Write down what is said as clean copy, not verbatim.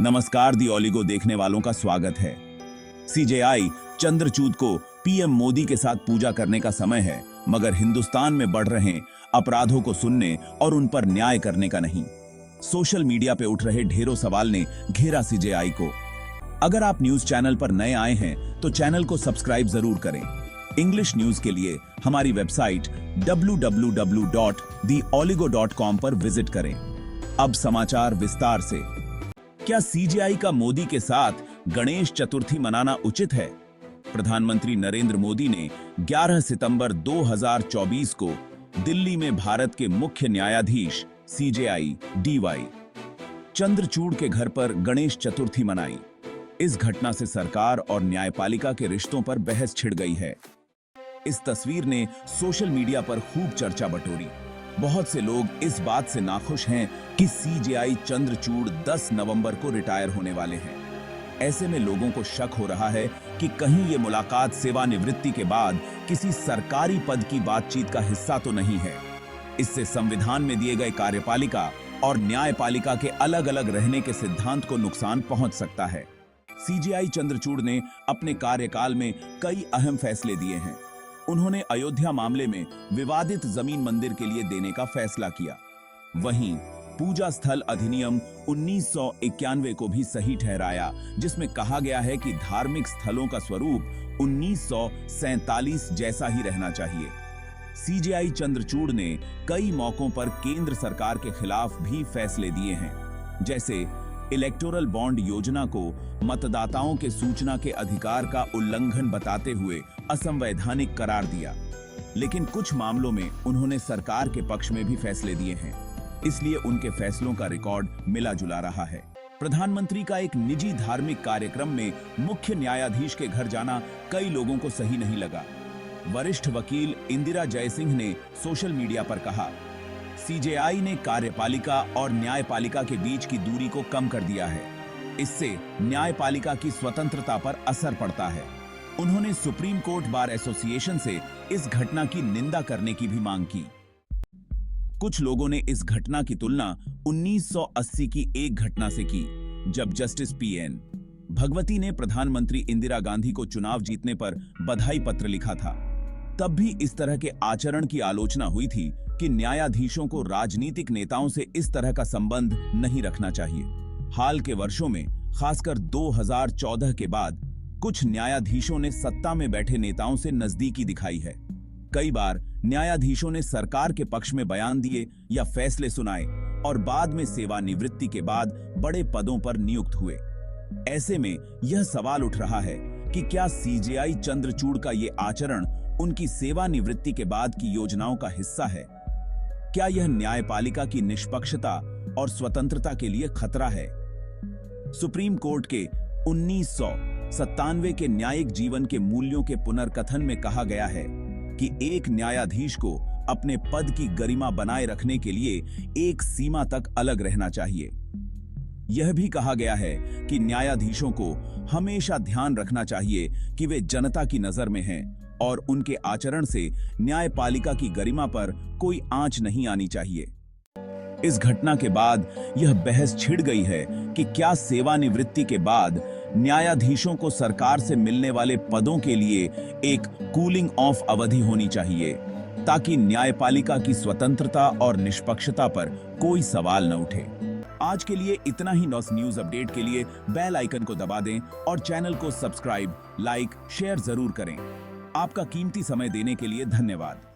नमस्कार दी ओलिगो देखने वालों का स्वागत है। सीजेआई चंद्रचूड को पीएम मोदी के साथ पूजा करने का समय है, मगर हिंदुस्तान में बढ़ रहे अपराधों को सुनने और उन पर न्याय करने का नहीं। सोशल मीडिया पे उठ रहे ढेरों सवाल ने घेरा सीजेआई को। अगर आप न्यूज चैनल पर नए आए हैं तो चैनल को सब्सक्राइब जरूर करें। इंग्लिश न्यूज के लिए हमारी वेबसाइट www.theoligo.com पर विजिट करें। अब समाचार विस्तार से। क्या सीजेआई का मोदी के साथ गणेश चतुर्थी मनाना उचित है? प्रधानमंत्री नरेंद्र मोदी ने 11 सितंबर 2024 को दिल्ली में भारत के मुख्य न्यायाधीश सीजेआई डीवाई चंद्रचूड के घर पर गणेश चतुर्थी मनाई। इस घटना से सरकार और न्यायपालिका के रिश्तों पर बहस छिड़ गई है। इस तस्वीर ने सोशल मीडिया पर खूब चर्चा बटोरी। बहुत से लोग इस बात से नाखुश हैं कि सीजेआई चंद्रचूड 10 नवंबर को रिटायर होने वाले हैं। ऐसे में लोगों को शक हो रहा है कि कहीं ये मुलाकात सेवानिवृत्ति के बाद किसी सरकारी पद की बातचीत का हिस्सा तो नहीं है। इससे संविधान में दिए गए कार्यपालिका और न्यायपालिका के अलग अलग रहने के सिद्धांत को नुकसान पहुंच सकता है। सीजेआई चंद्रचूड ने अपने कार्यकाल में कई अहम फैसले दिए हैं। उन्होंने अयोध्या मामले में विवादित जमीन मंदिर के लिए देने का फैसला किया। वहीं पूजा स्थल अधिनियम 1991 को भी सही ठहराया, जिसमें कहा गया है कि धार्मिक स्थलों का स्वरूप 1947 जैसा ही रहना चाहिए। सीजेआई चंद्रचूड ने कई मौकों पर केंद्र सरकार के खिलाफ भी फैसले दिए हैं, जैसे इलेक्टोरल बॉन्ड योजना को मतदाताओं के सूचना के अधिकार का उल्लंघन बताते हुए असंवैधानिक करार दिया। लेकिन कुछ मामलों में उन्होंने सरकार के पक्ष में भी फैसले दिए हैं, इसलिए उनके फैसलों का रिकॉर्ड मिला जुला रहा है। प्रधानमंत्री का एक निजी धार्मिक कार्यक्रम में मुख्य न्यायाधीश के घर जाना कई लोगों को सही नहीं लगा। वरिष्ठ वकील इंदिरा जयसिंह ने सोशल मीडिया पर कहा, सीजेआई ने कार्यपालिका और न्यायपालिका के बीच की दूरी को कम कर दिया है। इससे न्यायपालिका की स्वतंत्रता पर असर पड़ता है। उन्होंने सुप्रीम कोर्ट बार एसोसिएशन से इस घटना की निंदा करने की भी मांग की। कुछ लोगों ने इस घटना की तुलना 1980 की एक घटना से की, जब जस्टिस पीएन भगवती ने प्रधानमंत्री इंदिरा गांधी को चुनाव जीतने पर बधाई पत्र लिखा था। तब भी इस तरह के आचरण की आलोचना हुई थी कि न्यायाधीशों को राजनीतिक नेताओं से इस तरह का संबंध नहीं रखना चाहिए। हाल के वर्षों में, खासकर 2014 के बाद, कुछ न्यायाधीशों ने सत्ता में बैठे नेताओं से नजदीकी दिखाई है। कई बार न्यायाधीशों ने सरकार के पक्ष में बयान दिए या फैसले सुनाए और बाद में सेवानिवृत्ति के बाद बड़े पदों पर नियुक्त हुए। ऐसे में यह सवाल उठ रहा है कि क्या सीजेआई चंद्रचूड का ये आचरण उनकी सेवानिवृत्ति के बाद की योजनाओं का हिस्सा है? क्या यह न्यायपालिका की निष्पक्षता और स्वतंत्रता के लिए खतरा है? सुप्रीम कोर्ट के 1997 के न्यायिक जीवन के मूल्यों के पुनर्कथन में कहा गया है कि एक न्यायाधीश को अपने पद की गरिमा बनाए रखने के लिए एक सीमा तक अलग रहना चाहिए। यह भी कहा गया है कि न्यायाधीशों को हमेशा ध्यान रखना चाहिए कि वे जनता की नजर में हैं और उनके आचरण से न्यायपालिका की गरिमा पर कोई आंच नहीं आनी चाहिए। इस घटना के बाद यह बहस छिड़ गई है कि क्या सेवानिवृत्ति के बाद न्यायाधीशों को सरकार से मिलने वाले पदों के लिए एक कूलिंग ऑफ अवधि होनी चाहिए, ताकि न्यायपालिका की स्वतंत्रता और निष्पक्षता पर कोई सवाल न उठे। आज के लिए इतना ही। न्यूज अपडेट के लिए बेल आइकन को दबा दें और चैनल को सब्सक्राइब, लाइक, शेयर जरूर करें। आपका कीमती समय देने के लिए धन्यवाद।